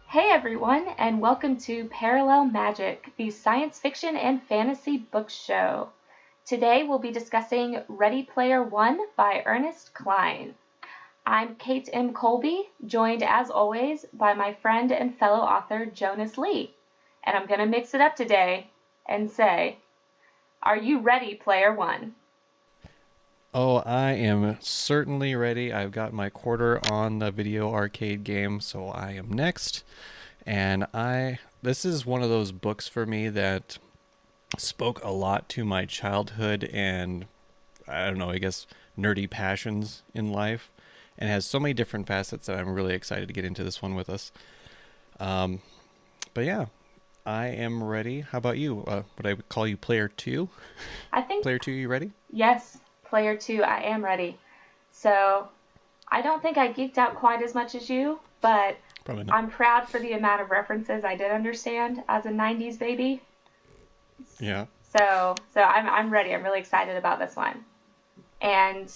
Hey everyone, and welcome to Parallel Magic, the science fiction and fantasy book show. Today we'll be discussing Ready Player One by Ernest Cline. I'm Kate M. Colby, joined as always by my friend and fellow author Jonas Lee. And I'm going to mix it up today and say, are you ready, Player One? Oh, I am certainly ready. I've got my quarter on the video arcade game, so I am next. And this is one of those books for me that spoke a lot to my childhood and I don't know, I guess nerdy passions in life, and has so many different facets that I'm really excited to get into this one with us. Um, but yeah, I am ready. How about you? Would I call you player two? I think, Player two, you ready? yes, Player Two, I am ready. So, I don't think I geeked out quite as much as you, but Probably not. I'm proud for the amount of references I did understand as a 90s baby. Yeah. So I'm ready. I'm really excited about this one. And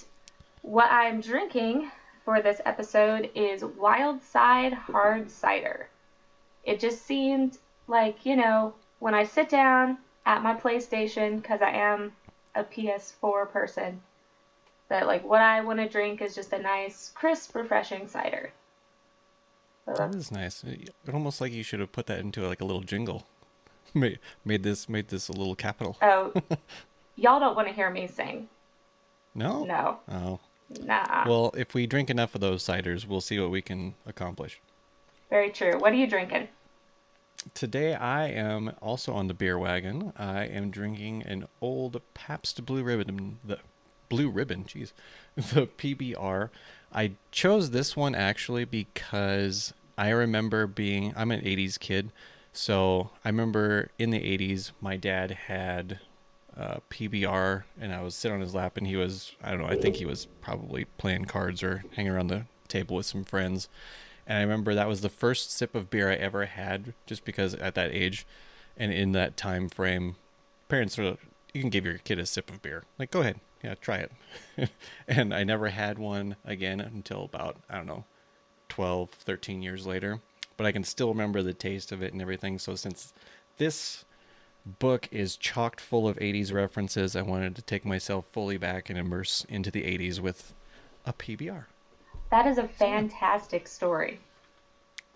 what I'm drinking for this episode is Wild Side Hard Cider. It just seemed like, when I sit down at my PlayStation, because I am a PS4 person, that like what I want to drink is just a nice, crisp, refreshing cider. So That is nice. Almost like you should have put that into like a little jingle. Made this a little capital. oh, y'all don't want to hear me sing. No? No. Oh. Nah. Well, if we drink enough of those ciders, we'll see what we can accomplish. Very true. What are you drinking? Today I am also on the beer wagon. I am drinking an old Pabst Blue Ribbon, the Blue Ribbon, jeez, the PBR. I chose this one actually because I remember I'm an 80s kid, so I remember in the 80s my dad had PBR and I was sitting on his lap and he was, I don't know, I think he was probably playing cards or hanging around the table with some friends. And I remember that was the first sip of beer I ever had, just because at that age and in that time frame, parents sort of, you can give your kid a sip of beer. Like, go ahead. Yeah, try it. And I never had one again until about, I don't know, 12, 13 years later. But I can still remember the taste of it and everything. So since this book is chocked full of 80s references, I wanted to take myself fully back and immerse into the 80s with a PBR. That is a So yeah, fantastic story.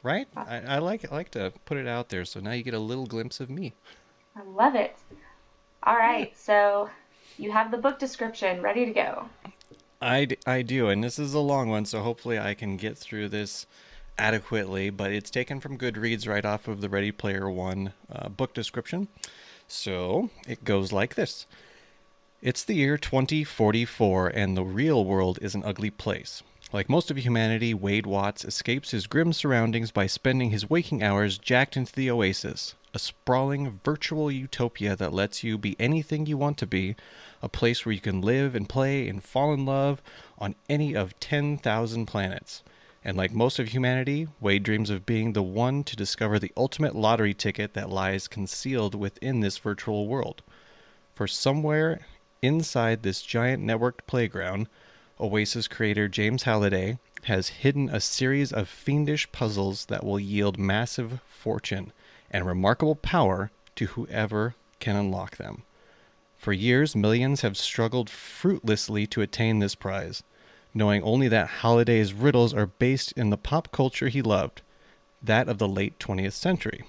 right? I like to put it out there, so now you get a little glimpse of me. I love it. All Yeah, right, so you have the book description ready to go. I do, and this is a long one, so hopefully I can get through this adequately. But it's taken from Goodreads right off of the Ready Player One book description. So it goes like this. It's the year 2044, and the real world is an ugly place. Like most of humanity, Wade Watts escapes his grim surroundings by spending his waking hours jacked into the Oasis, a sprawling virtual utopia that lets you be anything you want to be, a place where you can live and play and fall in love on any of 10,000 planets. And like most of humanity, Wade dreams of being the one to discover the ultimate lottery ticket that lies concealed within this virtual world. For somewhere inside this giant networked playground, Oasis creator James Halliday has hidden a series of fiendish puzzles that will yield massive fortune and remarkable power to whoever can unlock them. For years, millions have struggled fruitlessly to attain this prize, knowing only that Halliday's riddles are based in the pop culture he loved, that of the late 20th century.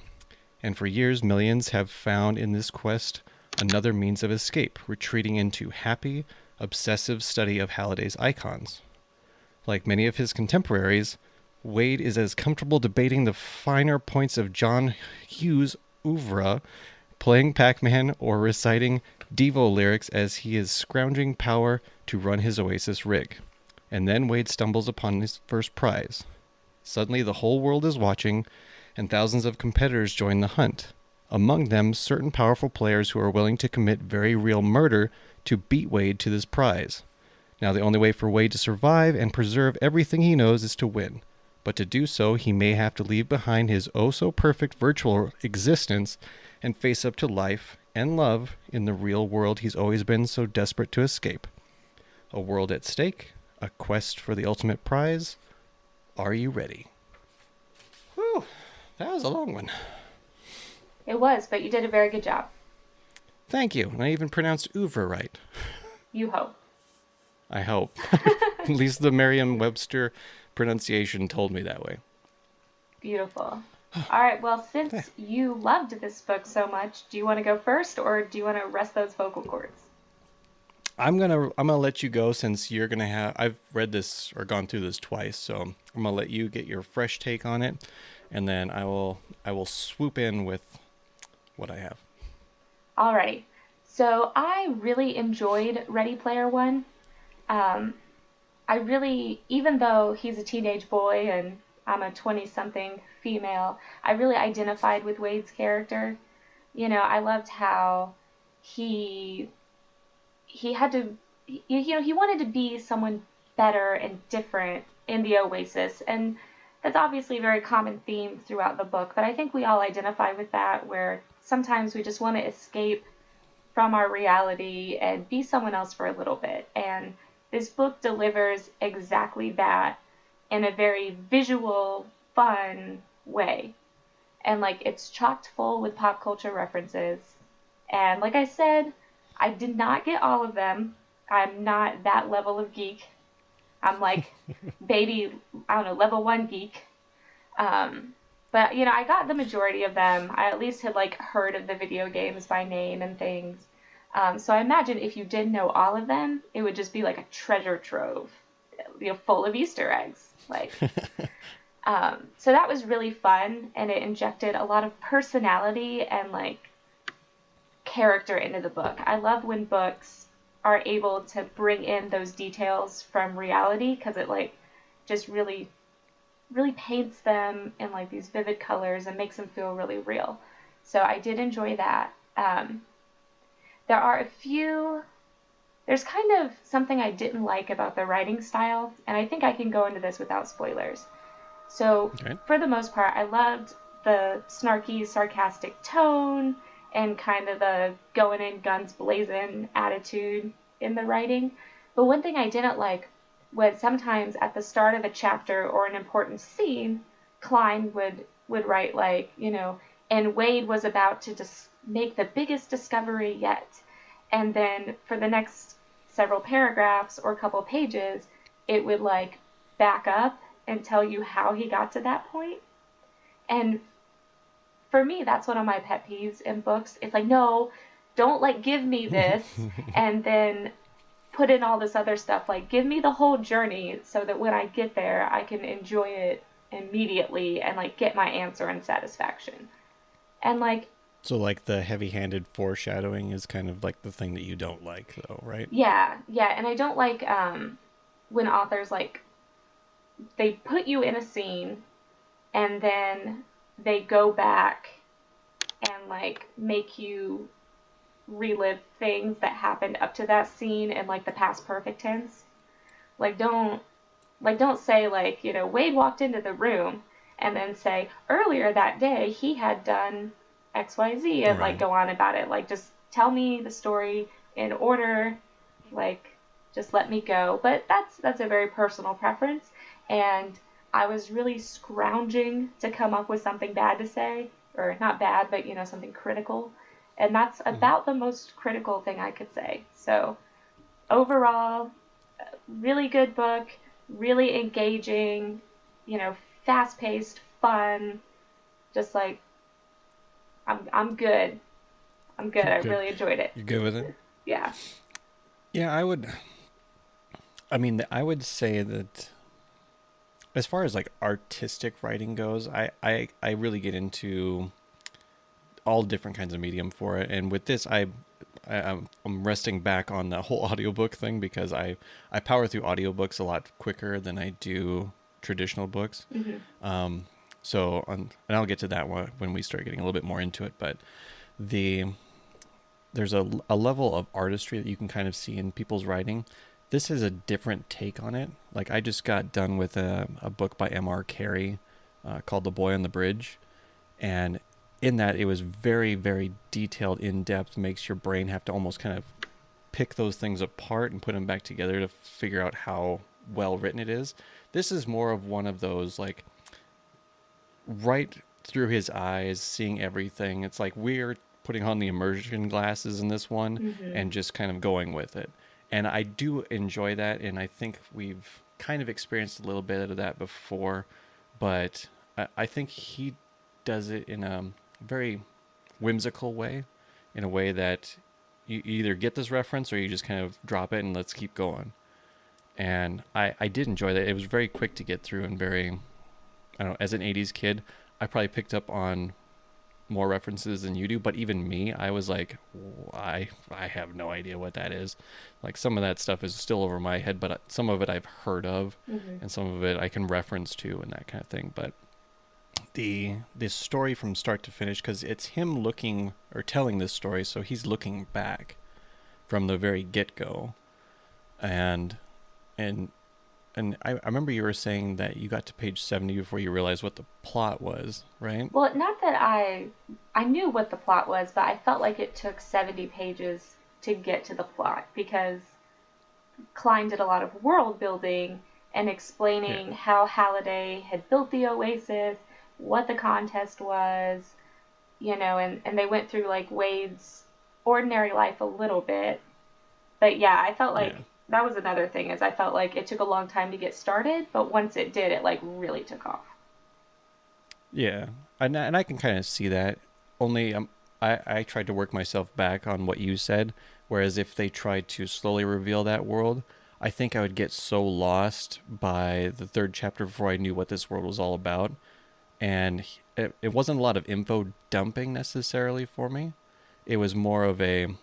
And for years, millions have found in this quest another means of escape, retreating into happy, obsessive study of Halliday's icons. Like many of his contemporaries, Wade is as comfortable debating the finer points of John Hughes' oeuvre, playing Pac-Man, or reciting Devo lyrics as he is scrounging power to run his Oasis rig. And then Wade stumbles upon his first prize. Suddenly, the whole world is watching, and thousands of competitors join the hunt. Among them, certain powerful players who are willing to commit very real murder to beat Wade to this prize. Now, the only way for Wade to survive and preserve everything he knows is to win. But to do so, he may have to leave behind his oh-so-perfect virtual existence and face up to life and love in the real world he's always been so desperate to escape. A world at stake, a quest for the ultimate prize. Are you ready? Whew, that was a long one. It was, but you did a very good job. Thank you. And I even pronounced oeuvre right. You hope. I hope. At least the Merriam-Webster pronunciation told me that way. Beautiful. All right, well, since you loved this book so much, do you want to go first, or do you want to rest those vocal cords? I'm gonna let you go, since you're gonna have. I've read this or gone through this twice, so I'm gonna let you get your fresh take on it, and then I will swoop in with what I have. Alrighty. So I really enjoyed Ready Player One. I really, even though he's a teenage boy and I'm a 20-something female, I really identified with Wade's character. You know, I loved how he had to, he wanted to be someone better and different in the Oasis, and that's obviously a very common theme throughout the book, but I think we all identify with that, where sometimes we just want to escape from our reality and be someone else for a little bit, and this book delivers exactly that in a very visual, fun way. And like, it's chocked full with pop culture references. And like I said, I did not get all of them. I'm not that level of geek. I'm like baby, I don't know, level 1 geek. But you know, I got the majority of them. I at least had like heard of the video games by name and things. So I imagine if you did know all of them, it would just be like a treasure trove, full of Easter eggs. Like, so that was really fun, and it injected a lot of personality and like character into the book. I love when books are able to bring in those details from reality, because it like just really paints them in like these vivid colors and makes them feel really real. So I did enjoy that. There's kind of something I didn't like about the writing style, and I think I can go into this without spoilers. So, okay. For the most part, I loved the snarky, sarcastic tone and kind of the going in guns blazing attitude in the writing. But one thing I didn't like was sometimes at the start of a chapter or an important scene, Cline would write like, and Wade was about to just make the biggest discovery yet. And then for the next several paragraphs or couple pages, it would like back up and tell you how he got to that point. And for me, that's one of my pet peeves in books. It's like, no, don't like give me this and then put in all this other stuff. Like, give me the whole journey so that when I get there, I can enjoy it immediately and like get my answer and satisfaction. And like, so like the heavy-handed foreshadowing is kind of like the thing that you don't like, though, right? Yeah, and I don't like when authors like, they put you in a scene and then they go back and like make you relive things that happened up to that scene in like the past perfect tense. Don't say like, Wade walked into the room and then say earlier that day he had done XYZ and like go on about it. Like, just tell me the story in order, like just let me go. But that's a very personal preference, and I was really scrounging to come up with something bad to say, or not bad, but something critical, and that's about the most critical thing I could say. So overall, really good book, really engaging, fast-paced, fun, just like I'm good. I'm good. I really enjoyed it. You're good with it? Yeah. Yeah, I would say that as far as like artistic writing goes, I really get into all different kinds of medium for it. And with this, I I'm resting back on the whole audiobook thing because I power through audiobooks a lot quicker than I do traditional books. And I'll get to that one when we start getting a little bit more into it. But there's a level of artistry that you can kind of see in people's writing. This is a different take on it. Like I just got done with a book by M.R. Carey called The Boy on the Bridge. And in that, it was very, very detailed, in-depth, makes your brain have to almost kind of pick those things apart and put them back together to figure out how well written it is. This is more of one of those, like, right through his eyes, seeing everything. It's like we're putting on the immersion glasses in this one and just kind of going with it. And I do enjoy that, and I think we've kind of experienced a little bit of that before, but I think he does it in a very whimsical way, in a way that you either get this reference or you just kind of drop it and let's keep going. And I did enjoy that. It was very quick to get through and very, I don't know, as an 80s kid, I probably picked up on more references than you do, but even me, I was like, I have no idea what that is. Like some of that stuff is still over my head, but some of it I've heard of and some of it I can reference to and that kind of thing. But this story from start to finish, because it's him looking or telling this story, so he's looking back from the very get-go. And I remember you were saying that you got to page 70 before you realized what the plot was, right? Well, not that I knew what the plot was, but I felt like it took 70 pages to get to the plot because Cline did a lot of world building and explaining how Halliday had built the Oasis, what the contest was, and they went through like Wade's ordinary life a little bit. But yeah, I felt like that was another thing, is I felt like it took a long time to get started, but once it did, it like really took off. Yeah, and I can kind of see that. Only I tried to work myself back on what you said, whereas if they tried to slowly reveal that world, I think I would get so lost by the third chapter before I knew what this world was all about. And it wasn't a lot of info dumping necessarily for me. It was more of you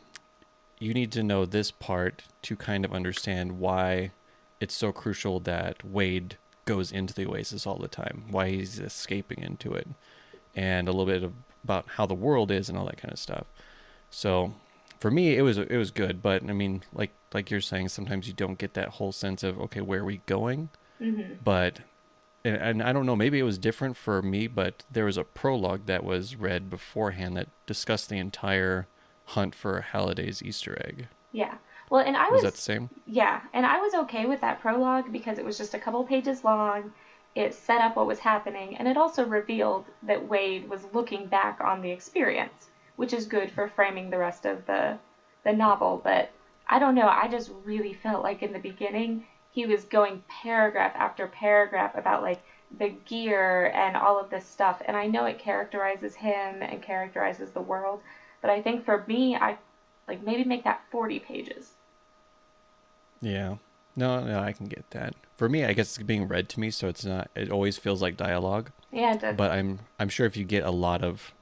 need to know this part to kind of understand why it's so crucial that Wade goes into the Oasis all the time, why he's escaping into it, and a little bit about how the world is and all that kind of stuff. So for me, it was good, but I mean, like you're saying, sometimes you don't get that whole sense of, okay, where are we going? But and I don't know, maybe it was different for me, but there was a prologue that was read beforehand that discussed the entire hunt for Halliday's Easter egg. Yeah. Well, and I was that the same? Yeah, and I was okay with that prologue because it was just a couple pages long. It set up what was happening, and it also revealed that Wade was looking back on the experience, which is good for framing the rest of the novel. But I don't know, I just really felt like in the beginning he was going paragraph after paragraph about like the gear and all of this stuff, and I know it characterizes him and characterizes the world, but I think for me, I like maybe make that 40 pages. Yeah. No, I can get that. For me, I guess it's being read to me, so it always feels like dialogue. Yeah, it does. But I'm sure if you get a lot of,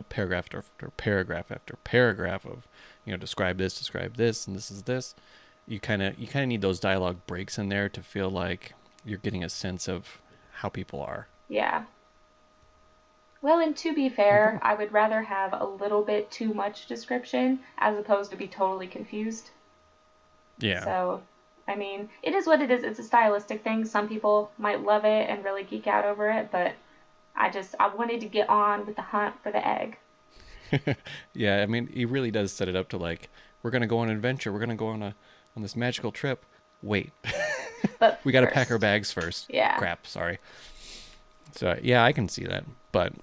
paragraph after paragraph after paragraph of, describe this, and this is this, you kind of need those dialogue breaks in there to feel like you're getting a sense of how people are. Yeah. Well, and to be fair, I would rather have a little bit too much description as opposed to be totally confused. Yeah. So, I mean, it is what it is. It's a stylistic thing. Some people might love it and really geek out over it, but I wanted to get on with the hunt for the egg. Yeah, I mean, he really does set it up to like, we're going to go on an adventure. We're going to go on this magical trip. Wait. But we got to pack our bags first. Yeah. Crap, sorry. So, yeah, I can see that. But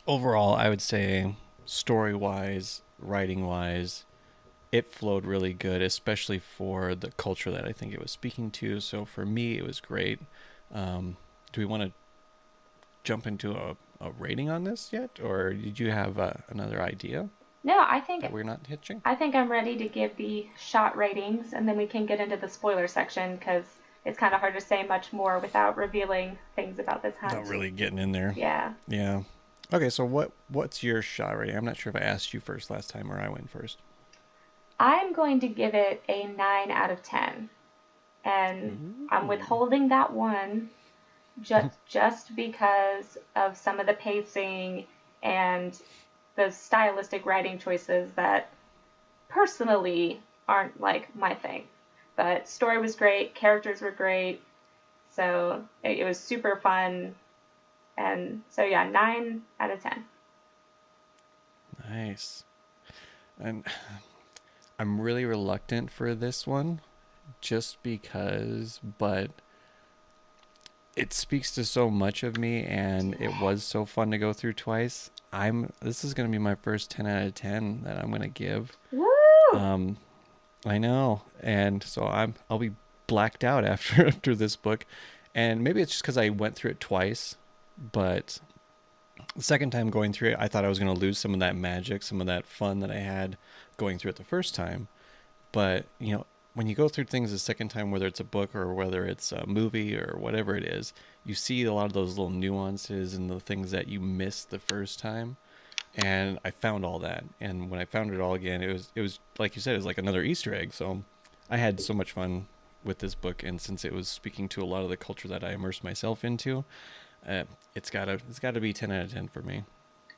overall, I would say story-wise, writing-wise, it flowed really good, especially for the culture that I think it was speaking to. So for me, it was great. Do we want to jump into a rating on this yet? Or did you have another idea? No, I think that we're not hitching? I think I'm ready to give the shot ratings, and then we can get into the spoiler section, because it's kind of hard to say much more without revealing things about this hunt. Not really getting in there. Yeah. Yeah. Okay, so what's your shot rating? I'm not sure if I asked you first last time or I went first. I'm going to give it a 9 out of 10. And I'm Ooh. withholding that one just because of some of the pacing and the stylistic writing choices that personally aren't like my thing. But story was great, characters were great, so it was super fun. And so yeah, 9 out of 10. Nice. And I'm really reluctant for this one just because, but it speaks to so much of me and it was so fun to go through twice. This is going to be my first 10 out of 10 that I'm going to give. Woo! Um I know. And so I'll be blacked out after after this book. And maybe it's just cuz I went through it twice, but the second time going through it, I thought I was going to lose some of that magic, some of that fun that I had going through it the first time. But, when you go through things the second time, whether it's a book or whether it's a movie or whatever it is, you see a lot of those little nuances and the things that you missed the first time. And I found all that. And when I found it all again, it was like you said, it was like another Easter egg. So I had so much fun with this book, and since it was speaking to a lot of the culture that I immersed myself into, it's gotta be 10 out of 10 for me.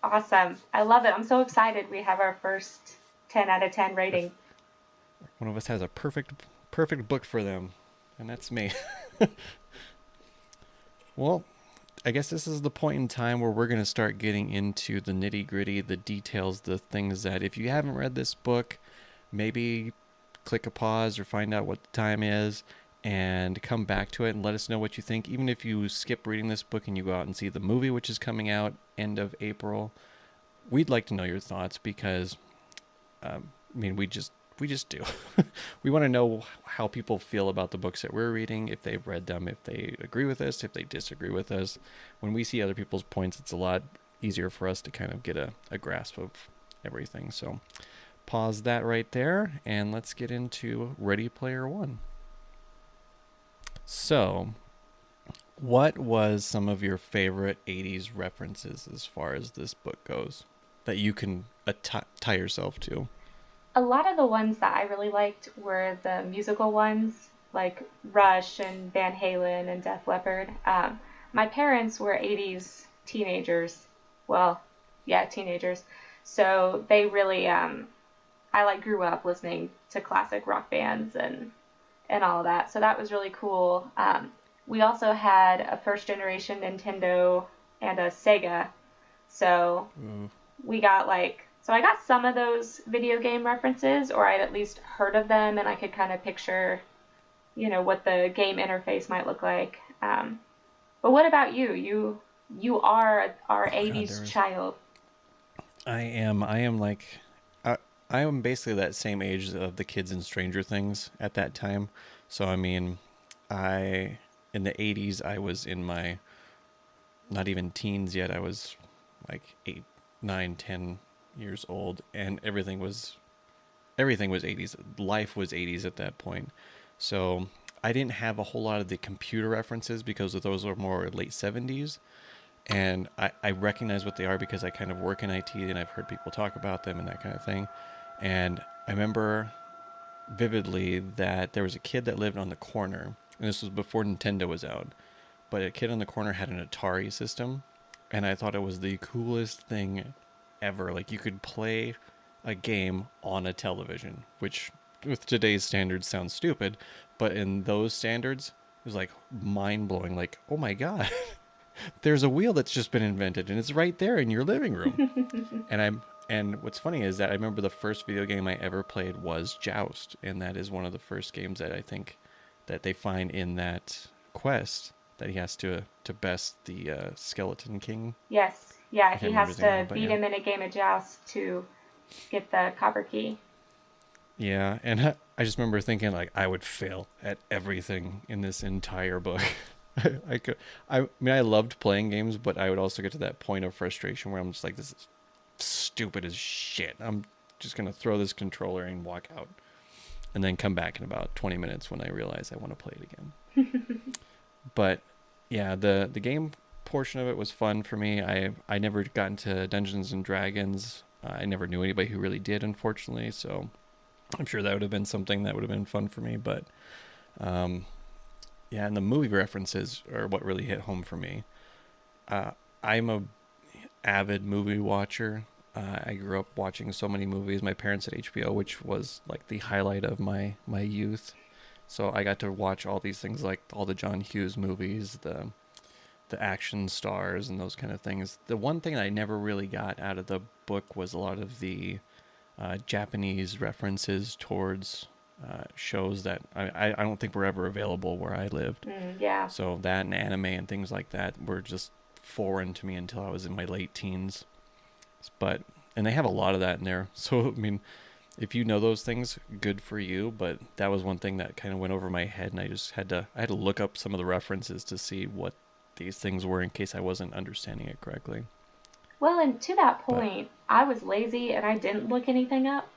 Awesome. I love it. I'm so excited. We have our first 10 out of 10 If rating. one of us has a perfect book for them, and that's me. Well, I guess this is the point in time where we're going to start getting into the nitty gritty, the details, the things that if you haven't read this book, maybe click a pause or find out what the time is and come back to it and let us know what you think. Even if you skip reading this book and you go out and see the movie, which is coming out end of April, we'd like to know your thoughts because, we just do. We want to know how people feel about the books that we're reading, if they've read them, if they agree with us, if they disagree with us. When we see other people's points, it's a lot easier for us to kind of get a grasp of everything. So pause that right there and let's get into Ready Player One. So, what was some of your favorite 80s references as far as this book goes that you can tie yourself to? A lot of the ones that I really liked were the musical ones, like Rush and Van Halen and Def Leppard. My parents were 80s teenagers. Well, yeah, teenagers. So they really, I like grew up listening to classic rock bands and all of that. So that was really cool. We also had a first generation Nintendo and a Sega. So Ooh, so I got some of those video game references, or I'd at least heard of them, and I could kind of picture, what the game interface might look like. But what about you? You are our oh God, 80s there was. child. I am like, I am basically that same age of the kids in Stranger Things at that time. So I mean, I in the 80s I was in my not even teens yet. I was like 8, 9, 10 years old, and everything was 80s. Life was 80s at that point. So I didn't have a whole lot of the computer references because of those were more late 70s. And I recognize what they are because I kind of work in IT and I've heard people talk about them and that kind of thing. And I remember vividly that there was a kid that lived on the corner, and this was before Nintendo was out. But a kid on the corner had an Atari system, and I thought it was the coolest thing ever. Like you could play a game on a television, which with today's standards sounds stupid, but in those standards, it was like mind blowing. Like, oh my god, there's a wheel that's just been invented, and it's right there in your living room. And what's funny is that I remember the first video game I ever played was Joust, and that is one of the first games that I think that they find in that quest that he has to best the Skeleton King. Yes, yeah, I he can't remember has his name, to but beat yeah, him in a game of joust to get the copper key. yeah. And I just remember thinking like I would fail at everything in this entire book. I could, I mean, I loved playing games, but I would also get to that point of frustration where I'm just like, this is stupid as shit. I'm just gonna throw this controller and walk out, and then come back in about 20 minutes when I realize I want to play it again. But yeah, the game portion of it was fun for me. I never got into Dungeons and Dragons. I never knew anybody who really did, unfortunately. So I'm sure that would have been something that would have been fun for me. But yeah, and the movie references are what really hit home for me. I'm a avid movie watcher. I grew up watching so many movies. My parents had HBO, which was like the highlight of my youth. So I got to watch all these things like all the John Hughes movies, the action stars and those kind of things. The one thing I never really got out of the book was a lot of the Japanese references towards shows that I don't think were ever available where I lived. Yeah. So that and anime and things like that were just foreign to me until I was in my late teens. But and they have a lot of that in there. So I mean, if you know those things, good for you. But that was one thing that kind of went over my head, and I had to look up some of the references to see what these things were in case I wasn't understanding it correctly. Well, and to that But point, I was lazy and I didn't look anything up.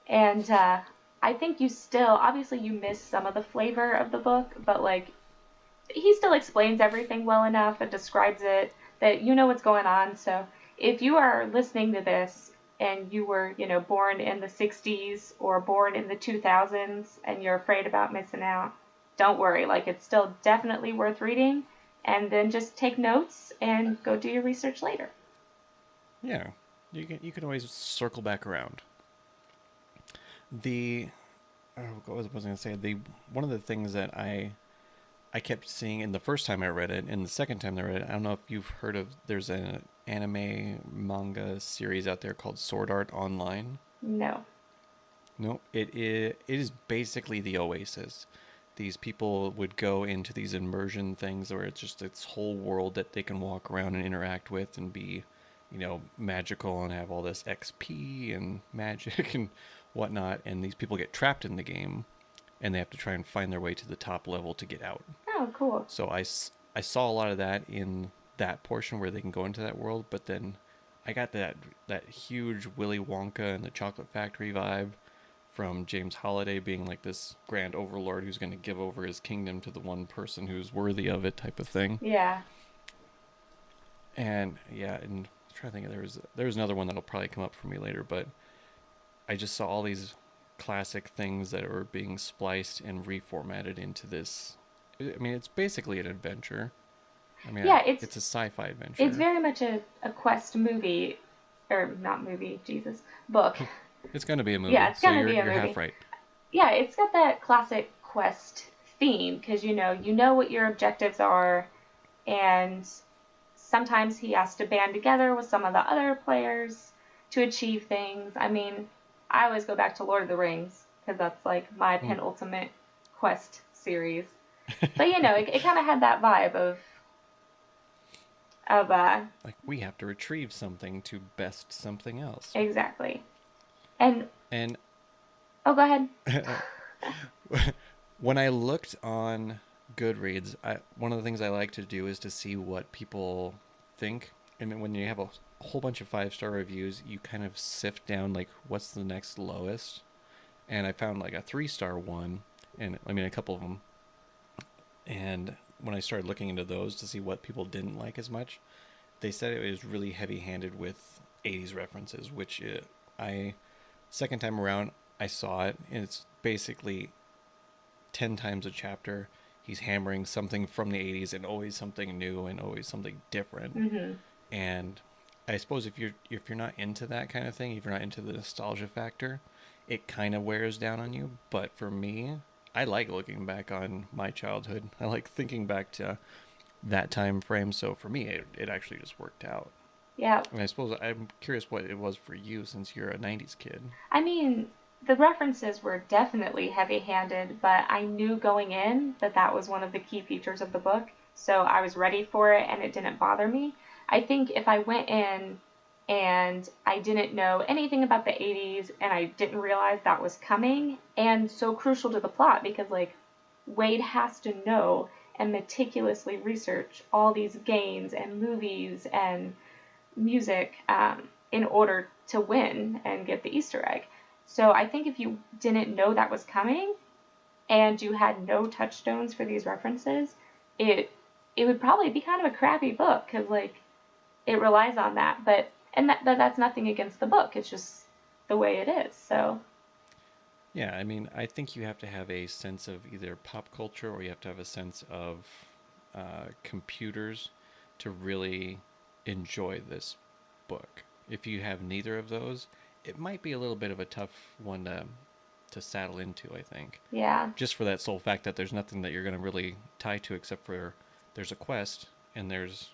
And I think you still, obviously, you miss some of the flavor of the book, but like, he still explains everything well enough and describes it that you know what's going on. So if you are listening to this and you were, born in the 60s or born in the 2000s and you're afraid about missing out, don't worry. Like, it's still definitely worth reading. And then just take notes and go do your research later. yeah, you can always circle back around. The what was I going to say? The one of the things that I kept seeing in the first time I read it and the second time I read it. I don't know if you've heard of. There's an anime manga series out there called Sword Art Online. No. No, it is basically the Oasis. These people would go into these immersion things where it's just this whole world that they can walk around and interact with and be, magical and have all this XP and magic and whatnot. And these people get trapped in the game and they have to try and find their way to the top level to get out. Oh, cool. So I saw a lot of that in that portion where they can go into that world, but then I got that huge Willy Wonka and the Chocolate Factory vibe from James Holiday being like this grand overlord who's going to give over his kingdom to the one person who's worthy of it type of thing. Yeah. And yeah, and I'm trying to think there was another one that'll probably come up for me later, but I just saw all these classic things that were being spliced and reformatted into this. I mean, it's basically an adventure. I mean, Yeah, it's a sci-fi it's adventure. very much a quest movie, or not movie, Jesus, book. It's going to be a Yeah, movie, it's so gonna you're be a you're half movie. right. Yeah, it's got that classic quest theme because you know what your objectives are, and sometimes he has to band together with some of the other players to achieve things. I mean, I always go back to Lord of the Rings because that's like my Hmm. penultimate quest series. But it kind of had that vibe of Like we have to retrieve something to best something else. exactly. And And oh, go ahead. when I looked on Goodreads, one of the things I like to do is to see what people think. And when you have a whole bunch of 5-star reviews, you kind of sift down like what's the next lowest. And I found like a 3-star one, and I mean a couple of them. And when I started looking into those to see what people didn't like as much, they said it was really heavy-handed with 80s references, which I second time around I saw it, and it's basically 10 times a chapter. He's hammering something from the 80s and always something new and always something different. Hmm. And I suppose if you're not into that kind of thing, if you're not into the nostalgia factor, it kind of wears down on you. But for me, I like looking back on my childhood. I like thinking back to that time frame. So for me, it actually just worked out. Yeah. And I suppose I'm curious what it was for you since you're a 90s kid. I mean, the references were definitely heavy-handed, but I knew going in that that was one of the key features of the book, so I was ready for it and it didn't bother me. I think if I went in and I didn't know anything about the 80s and I didn't realize that was coming and so crucial to the plot because like Wade has to know and meticulously research all these games and movies and music in order to win and get the Easter egg. So I think if you didn't know that was coming and you had no touchstones for these references, it it would probably be kind of a crappy book because like it relies on that. But and that's nothing against the book. It's just the way it is. So Yeah, I mean, I think you have to have a sense of either pop culture or you have to have a sense of computers to really enjoy this book. If you have neither of those, it might be a little bit of a tough one to saddle into, I think. Yeah. Just for that sole fact that there's nothing that you're going to really tie to except for there's a quest and there's,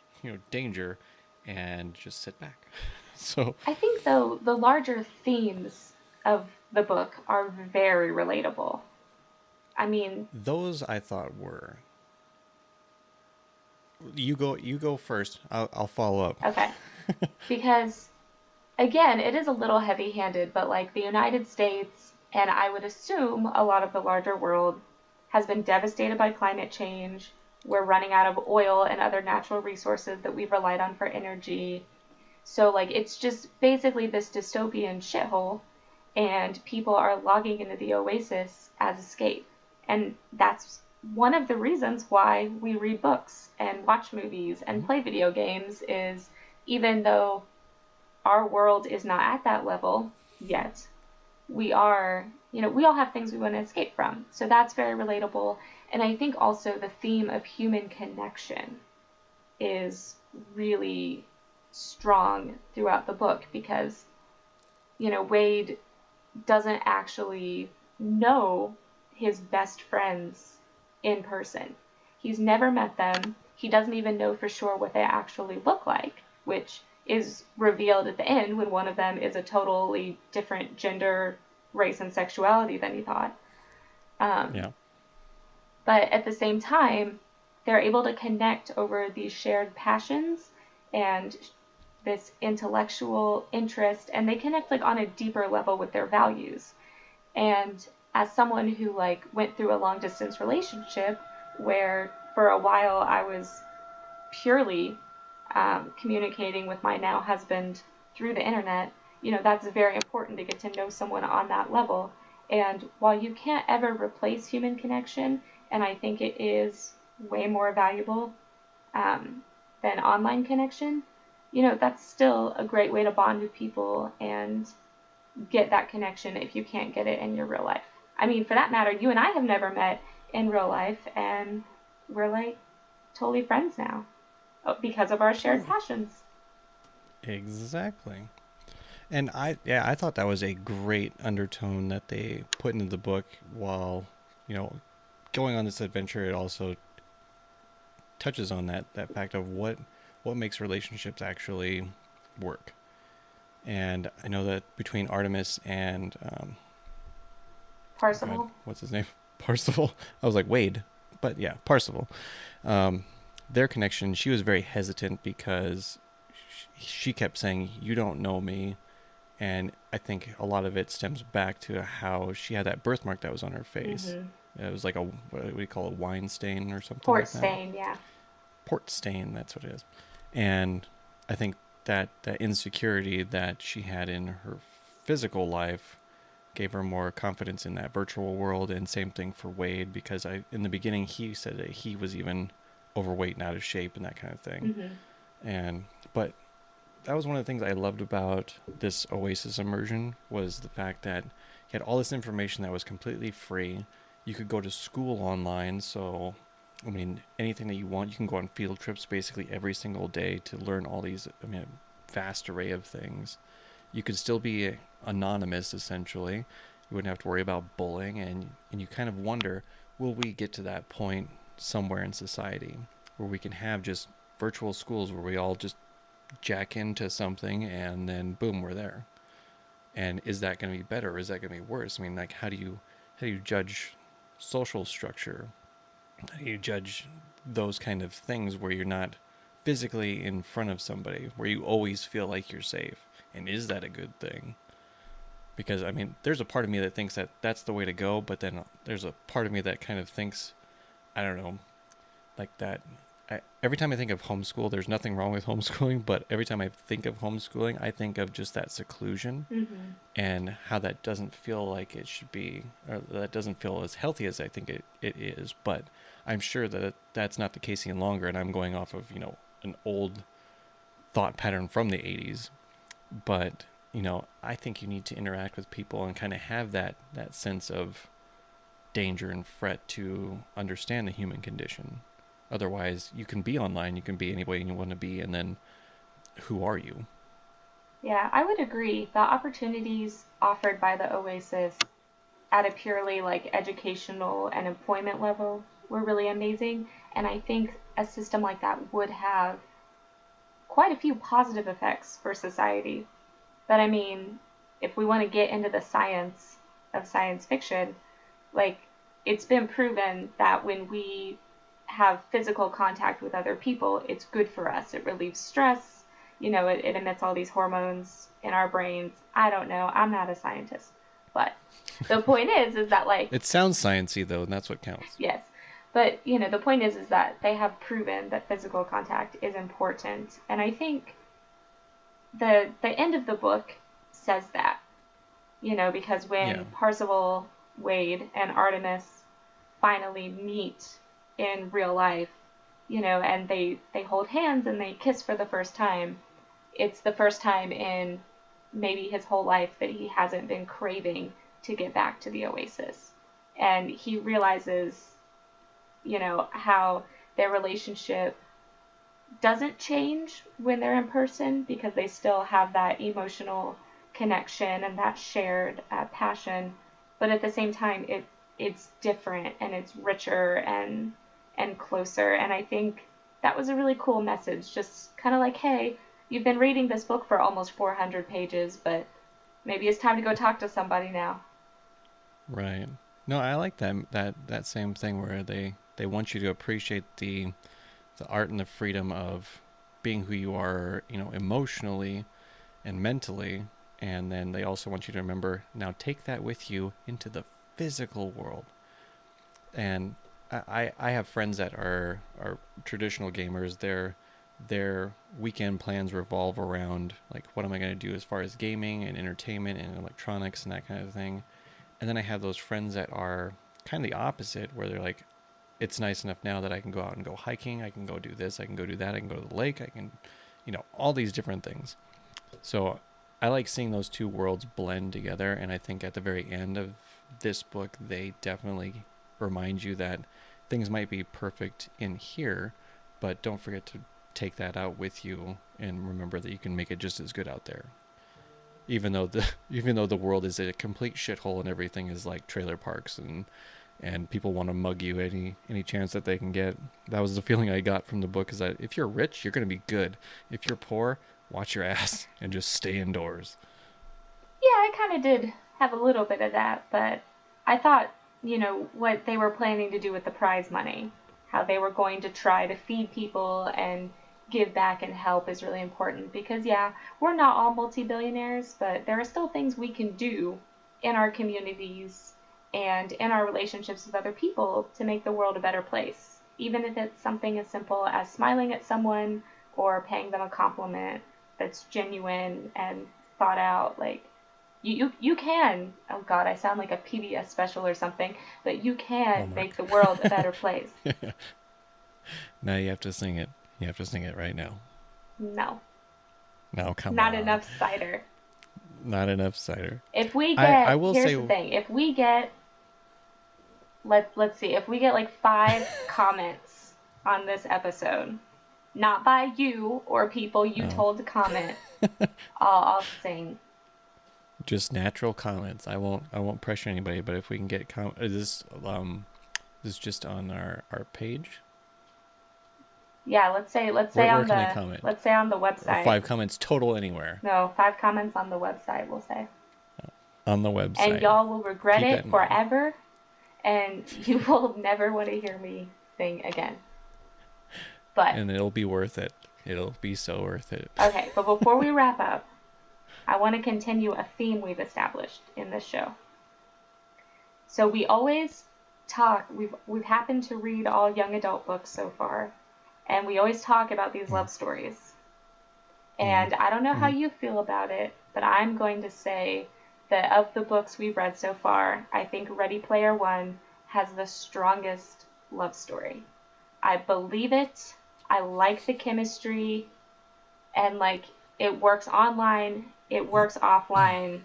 danger and just sit back. So, I think, though, the larger themes of the book are very relatable. I mean, those I thought were. You go first. I'll follow up. okay. Because, again, it is a little heavy handed, but like the United States, and I would assume a lot of the larger world, has been devastated by climate change. We're running out of oil and other natural resources that we've relied on for energy. So, like, it's just basically this dystopian shithole, and people are logging into the oasis as escape. And that's one of the reasons why we read books and watch movies and Mm-hmm. play video games is even though our world is not at that level yet, we are, we all have things we want to escape from. So that's very relatable. And I think also the theme of human connection is really strong throughout the book because, Wade doesn't actually know his best friends in person. He's never met them. He doesn't even know for sure what they actually look like, which is revealed at the end when one of them is a totally different gender, race, and sexuality than he thought. Um, Yeah. but at the same time, they're able to connect over these shared passions and this intellectual interest, and they connect like on a deeper level with their values. And as someone who like went through a long distance relationship where for a while I was purely communicating with my now husband through the internet, that's very important to get to know someone on that level. And while you can't ever replace human connection, and I think it is way more valuable than online connection, that's still a great way to bond with people and get that connection if you can't get it in your real life. I mean, for that matter, you and I have never met in real life, and we're like totally friends now because of our shared Oh, passions. exactly. And I thought that was a great undertone that they put into the book while, you know, going on this adventure. It also touches on that fact of what makes relationships actually work. And I know that between Artemis and oh God, Parsifal. what's his name? Parsifal. I was like Wade, but yeah, Parsifal. Um, their connection, she was very hesitant because she kept saying, "You don't know me," and I think a lot of it stems back to how she had that birthmark that was on her face. Mm-hmm. It was like what do we call it, wine stain or something Port like that. stain, yeah. Port stain, that's what it is. And I think that insecurity that she had in her physical life gave her more confidence in that virtual world. And same thing for Wade, because in the beginning he said that he was even overweight and out of shape and that kind of thing. Mm-hmm. And but that was one of the things I loved about this Oasis immersion was the fact that he had all this information that was completely free. You could go to school online, so I mean anything that you want. You can go on field trips basically every single day to learn all these. I mean, a vast array of things. You could still be anonymous essentially. You wouldn't have to worry about bullying, and you kind of wonder, will we get to that point somewhere in society where we can have just virtual schools where we all just jack into something and then boom, we're there. And is that going to be better or is that going to be worse? I mean, like, how do you judge social structure? How do you judge those kind of things where you're not physically in front of somebody, where you always feel like you're safe? And is that a good thing? Because I mean, there's a part of me that thinks that that's the way to go, but then there's a part of me that kind of thinks, I don't know, like that. Every time I think of homeschool, there's nothing wrong with homeschooling, but every time I think of homeschooling, I think of just that seclusion Mm-hmm. and how that doesn't feel like it should be, or that doesn't feel as healthy as I think it is. But I'm sure that that's not the case any longer, and I'm going off of, an old thought pattern from the 80s. But I think you need to interact with people and kind of have that sense of danger and fret to understand the human condition. Otherwise, you can be online, you can be any way you want to be, and then who are you? Yeah, I would agree. The opportunities offered by the Oasis at a purely like educational and employment level were really amazing. And I think a system like that would have quite a few positive effects for society. But I mean, if we want to get into the science of science fiction, like it's been proven that when we have physical contact with other people, it's good for us. It relieves stress. It emits all these hormones in our brains. I don't know. I'm not a scientist. But the point is that like, It sounds sciencey though, and that's what counts. yes. But, the point is that they have proven that physical contact is important. And I think the end of the book says that, because when Yeah. Parzival, Wade, and Artemis finally meet in real life, and they hold hands and they kiss for the first time, it's the first time in maybe his whole life that he hasn't been craving to get back to the Oasis. And he realizes, how their relationship doesn't change when they're in person because they still have that emotional connection and that shared passion, but at the same time it's different and it's richer and closer. And I think that was a really cool message, just kind of like, hey, you've been reading this book for almost 400 pages, but maybe it's time to go talk to somebody now. Right. No, I like that same thing where they want you to appreciate the art and the freedom of being who you are, emotionally and mentally, and then they also want you to remember, now take that with you into the physical world. And I have friends that are traditional gamers. Their weekend plans revolve around like, what am I going to do as far as gaming and entertainment and electronics and that kind of thing. And then I have those friends that are kind of the opposite, where they're like, it's nice enough now that I can go out and go hiking, I can go do this, I can go do that, I can go to the lake, I can, all these different things. So I like seeing those two worlds blend together, and I think at the very end of this book, they definitely remind you that things might be perfect in here, but don't forget to take that out with you and remember that you can make it just as good out there. Even though the world is a complete shithole and everything is like trailer parks and people want to mug you any chance that they can get. That was the feeling I got from the book, is that if you're rich, you're going to be good. If you're poor, watch your ass and just stay indoors. Yeah, I kind of did have a little bit of that, but I thought, what they were planning to do with the prize money, how they were going to try to feed people and give back and help is really important because, yeah, we're not all multi-billionaires, but there are still things we can do in our communities and in our relationships with other people to make the world a better place. Even if it's something as simple as smiling at someone or paying them a compliment that's genuine and thought out. Like, you can, oh God, I sound like a PBS special or something, but you can make Homework. the world a better place. Now you have to sing it. You have to sing it right now. No, No, come not on. enough cider. Not enough cider. If we I get, will here's say, the thing, if we get, let's see, if we get like 5 comments on this episode, not by you or people you oh, told to comment, I'll sing. just natural comments. I won't pressure anybody, but if we can get this is just on our page. Yeah, let's say Where on can they the comment? let's say on the Or website. 5 comments total anywhere No, 5 comments on the website, we'll say. on the And website. y'all will regret Keep that it in mind. forever, and you will never want to hear me sing again. But, And it'll be worth it. It'll be so worth it. okay, but before we wrap up, I want to continue a theme we've established in this show. So we always talk, we've happened to read all young adult books so far, and we always talk about these Mm, love stories. mm, And I don't know how mm. you feel about it, but I'm going to say that of the books we've read so far, I think Ready Player One has the strongest love story. I believe it. I like the chemistry, and like it works online, it works offline.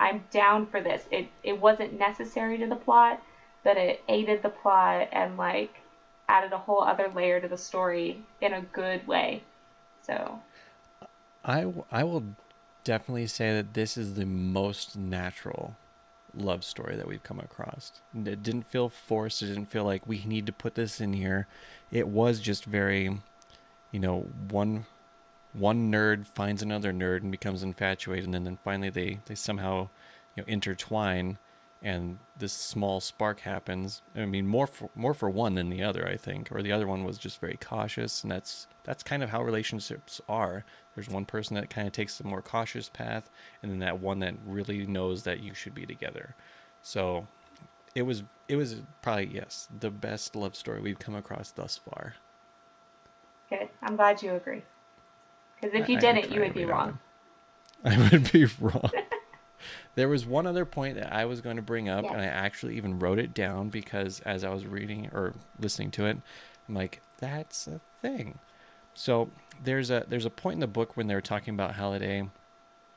I'm down for this. It wasn't necessary to the plot, but it aided the plot and like added a whole other layer to the story in a good way. So I will definitely say that this is the most natural love story that we've come across. It didn't feel forced. It didn't feel like we need to put this in here. It was just very, one nerd finds another nerd and becomes infatuated, and then finally they somehow intertwine, and this small spark happens. I mean, more for one than the other, I think, or the other one was just very cautious, and that's kind of how relationships are. There's one person that kind of takes the more cautious path, and then that one that really knows that you should be together. So it was probably, yes, the best love story we've come across thus far. good. I'm glad you agree. Because if you I didn't, you try would be every now and wrong. then. I would be wrong. There was one other point that I was going to bring up, Yes. and I actually even wrote it down because as I was reading or listening to it, I'm like, that's a thing. So there's a point in the book when they're talking about Halliday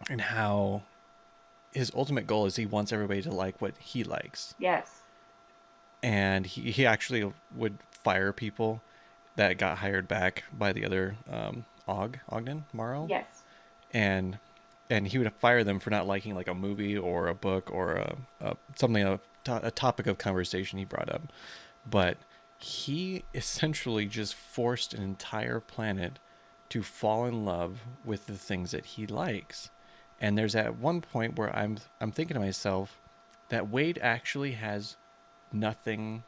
and how his ultimate goal is he wants everybody to like what he likes, Yes. and he actually would fire people that got hired back by the other Ogden Morrow, Yes. and he would fire them for not liking like a movie or a book or something, a topic of conversation he brought up. But he essentially just forced an entire planet to fall in love with the things that he likes. And there's at one point where I'm thinking to myself that Wade actually has nothing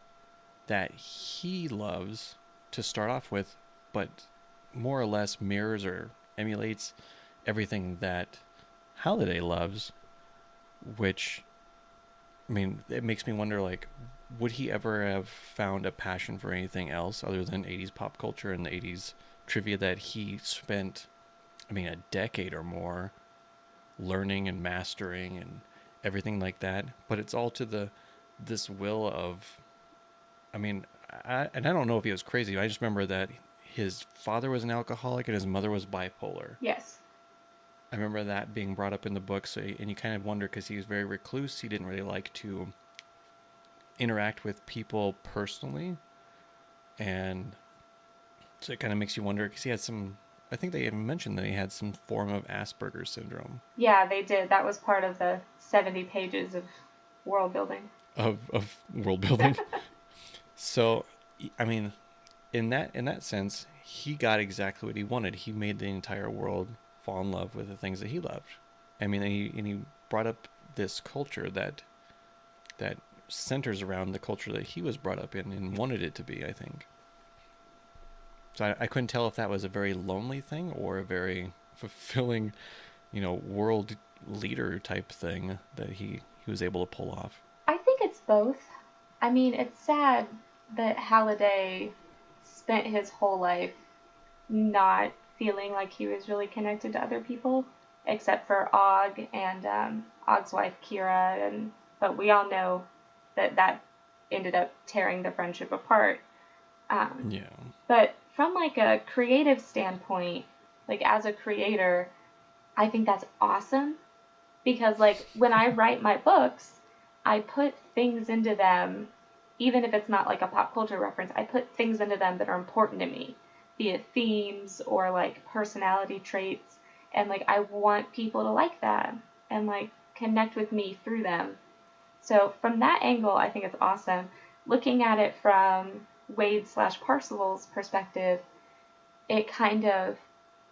that he loves to start off with, but more or less mirrors or emulates everything that Halliday loves, which, I mean, it makes me wonder, like, would he ever have found a passion for anything else other than 80s pop culture and the 80s trivia that he spent, I mean, a decade or more learning and mastering and everything like that? But it's all to this will of, I mean, and I don't know if he was crazy. I just remember that his father was an alcoholic and his mother was bipolar. Yes. I remember that being brought up in the book, so and you kind of wonder because he was very recluse. He didn't really like to interact with people personally, and so it kind of makes you wonder because he had some. I think they even mentioned that he had some form of Asperger's syndrome Yeah, they did. That was part of the 70 pages of world building. of world building. So, I mean, in that sense, he got exactly what he wanted. He made the entire world fall in love with the things that he loved. I mean, and he brought up this culture that centers around the culture that he was brought up in and wanted it to be, I think. So I couldn't tell if that was a very lonely thing or a very fulfilling, world leader type thing that he was able to pull off. I think it's both. I mean, it's sad that Halliday spent his whole life not feeling like he was really connected to other people, except for Og and Og's wife Kira, and but we all know that ended up tearing the friendship apart. Yeah. But from like a creative standpoint, like as a creator, I think that's awesome because like when I write my books, I put things into them, even if it's not like a pop culture reference, I put things into them that are important to me, be it themes or like personality traits. And like I want people to like that and like connect with me through them. So from that angle, I think it's awesome. Looking at it from Wade slash Parsival's perspective, it kind of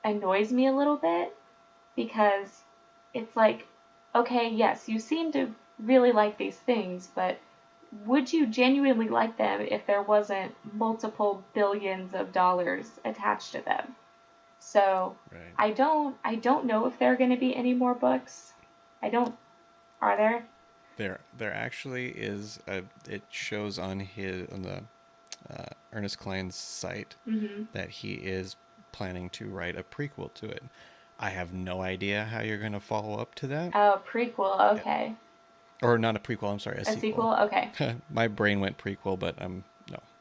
annoys me a little bit because it's like, okay, yes, you seem to really like these things, but would you genuinely like them if there wasn't multiple billions of dollars attached to them? So Right. I don't know if there are going to be any more books. I don't. Are there? There actually is it shows on the Ernest Cline's site Mm-hmm. that he is planning to write a prequel to it. I have no idea how you're going to follow up to that. Oh, prequel. Okay. Or not a prequel, I'm sorry, a A sequel. sequel. Okay. My brain went prequel, but no.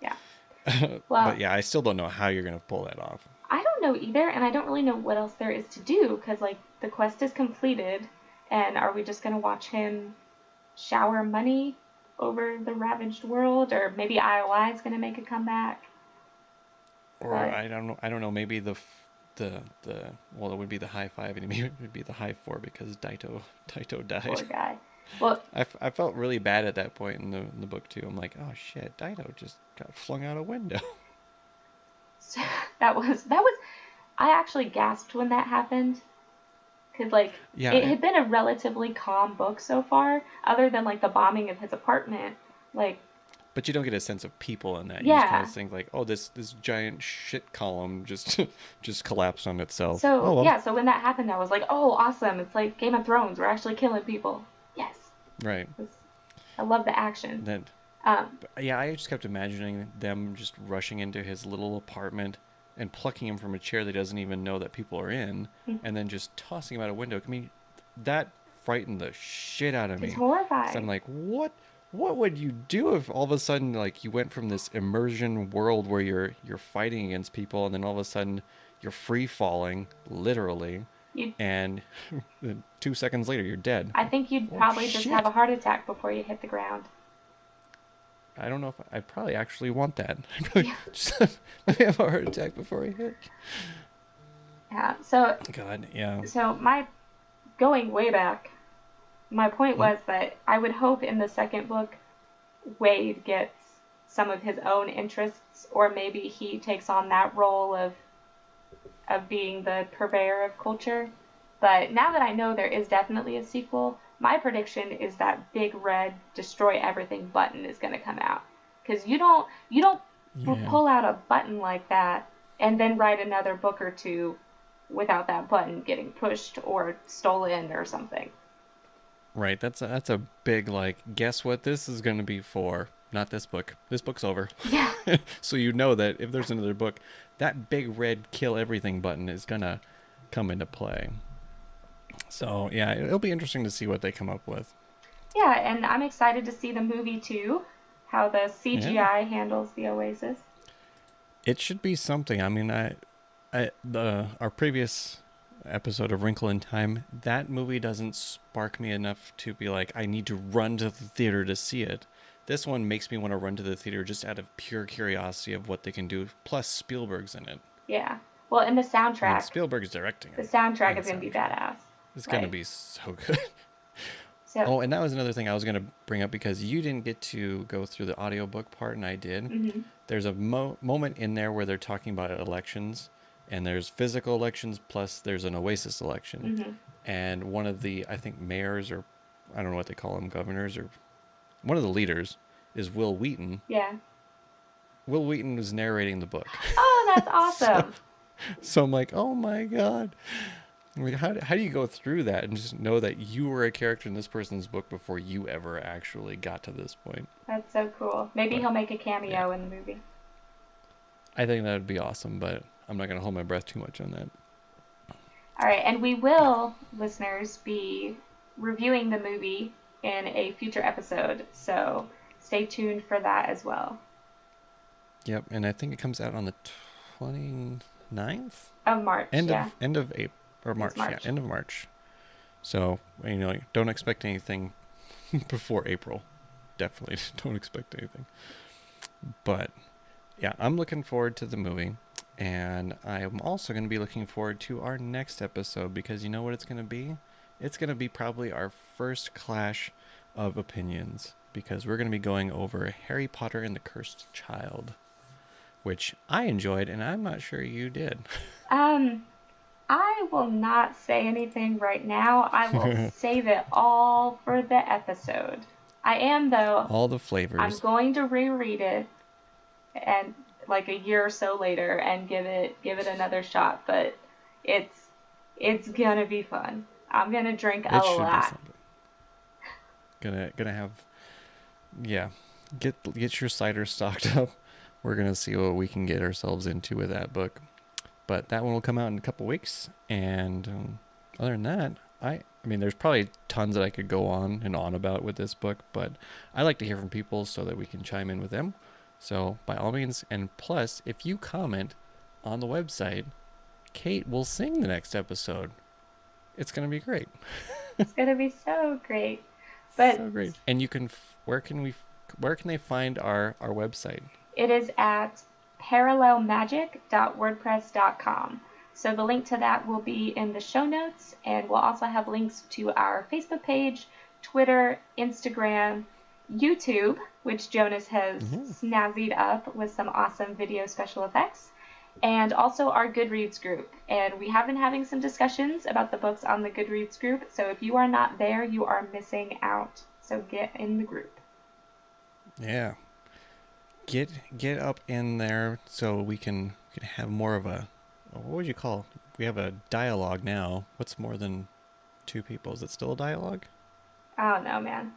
Yeah. But Well, yeah, I still don't know how you're going to pull that off. I don't know either, and I don't really know what else there is to do, because, like, the quest is completed, and are we just going to watch him shower money over the ravaged world, or maybe IOI is going to make a comeback? Or But I don't know. Maybe the well, it would be the high five, and maybe it would be the high four because Daito poor died. guy. Well, I felt really bad at that point in the book too. I'm like, oh shit, Daito just got flung out a window. so that was I actually gasped when that happened, because, like, Yeah, it had been a relatively calm book so far, other than, like, the bombing of his apartment. Like, but you don't get a sense of people in that. You just kind yeah. of think like, oh, this giant shit column just just collapsed on itself. So Oh well, yeah, so when that happened, I was like, oh, awesome! It's like Game of Thrones. We're actually killing people. Yes, right. I love the action. Then Um, yeah, I just kept imagining them just rushing into his little apartment and plucking him from a chair that he doesn't even know that people are in, and then just tossing him out a window. I mean, that frightened the shit out of it's me. So I'm horrifying. like, what? What would you do if all of a sudden, like, you went from this immersion world where you're fighting against people, and then all of a sudden you're free falling, literally, You, and then 2 seconds later you're dead. I think you'd Oh probably just have a shit! heart attack before you hit the ground. I don't know if I probably actually want that. I probably Yeah. just let me have a heart attack before I hit. Yeah. So God, yeah. so my going way back, my point Hmm? was that I would hope in the second book Wade gets some of his own interests, or maybe he takes on that role of being the purveyor of culture. But now that I know there is definitely a sequel, my prediction is that big red destroy everything button is going to come out, because you don't Yeah. pull out a button like that and then write another book or two without that button getting pushed or stolen or something. Right. That's a big like. Guess what this is going to be for? Not this book. This book's over. Yeah. So you know that if there's another book, that big red kill everything button is gonna come into play. So yeah, it'll be interesting to see what they come up with. Yeah, and I'm excited to see the movie too, how the Yeah. CGI handles the Oasis. It should be something. I mean, I the our previous episode of Wrinkle in Time, that movie doesn't spark me enough to be like, I need to run to the theater to see it. This one makes me want to run to the theater just out of pure curiosity of what they can do. Plus, Spielberg's in it. Yeah. Well, and the I mean, soundtrack. Spielberg's directing The it. soundtrack And is gonna be soundtrack. badass. It's gonna Like, be so good. so. Oh, and that was another thing I was gonna bring up because you didn't get to go through the audiobook part, and I did. Mhm. There's a moment in there where they're talking about elections, and there's physical elections plus there's an Oasis election, Mhm. and one of the I think mayors or I don't know what they call them, governors or one of the leaders is Will Wheaton. Yeah. Will Wheaton was narrating the book. Oh, that's so, awesome. so I'm like, oh my god. I mean, how do you go through that and just know that you were a character in this person's book before you ever actually got to this point? That's so cool. Maybe But he'll make a yeah, cameo in the movie. I think that would be awesome, but I'm not gonna hold my breath too much on that. All right, and we will, listeners, be reviewing the movie in a future episode, so stay tuned for that as well. Yep, and I think it comes out on the 29th? Of March, yeah. End of April or It's March, yeah, March. end of March. So, you know, don't expect anything before April. Definitely don't expect anything. But yeah, I'm looking forward to the movie, and I am also going to be looking forward to our next episode because you know what it's going to be? It's going to be probably our first clash of opinions because we're going to be going over Harry Potter and the Cursed Child, which I enjoyed, and I'm not sure you did. Um, I will not say anything right now. I will save it all for the episode. I am, though. All the I'm flavors. going to reread it and like a year or so later and give it another shot, but it's gonna be fun. I'm gonna drink a It should be lot. something. Gonna have yeah. Get your cider stocked up. We're gonna see what we can get ourselves into with that book. But that one will come out in a couple weeks, and other than that, I mean, there's probably tons that I could go on and on about with this book, but I like to hear from people so that we can chime in with them. So by all means, and plus, if you comment on the website, Kate will sing the next episode. It's going to be great. It's going to be so great. But So great. And you can, where can they find our website? it is at parallelmagic.wordpress.com. So the link to that will be in the show notes, and we'll also have links to our Facebook page, Twitter, Instagram, YouTube, which Jonas has snazzied up with some awesome video special effects, and also our Goodreads group. And we have been having some discussions about the books on the Goodreads group, so if you are not there, you are missing out. So get in the group. Yeah. Get up in there so we can have more of a, what would you call? We have a dialogue now. What's more than two people? Is it still a dialogue? I don't know, man.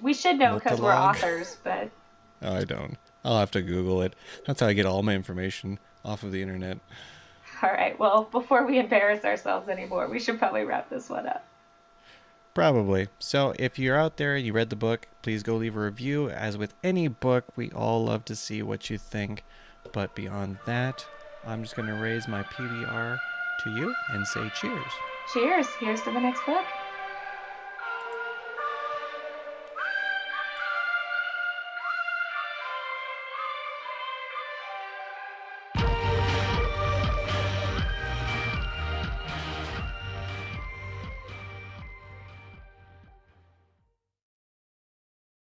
We should know because we're authors, but... Oh, I don't. I'll have to Google it. That's how I get all my information off of the internet. All right, well, before we embarrass ourselves anymore, we should probably wrap this one up. Probably. So if you're out there and you read the book, please go leave a review. As with any book, we all love to see what you think. But beyond that, I'm just going to raise my PBR to you and say cheers. Cheers. Here's to the next book.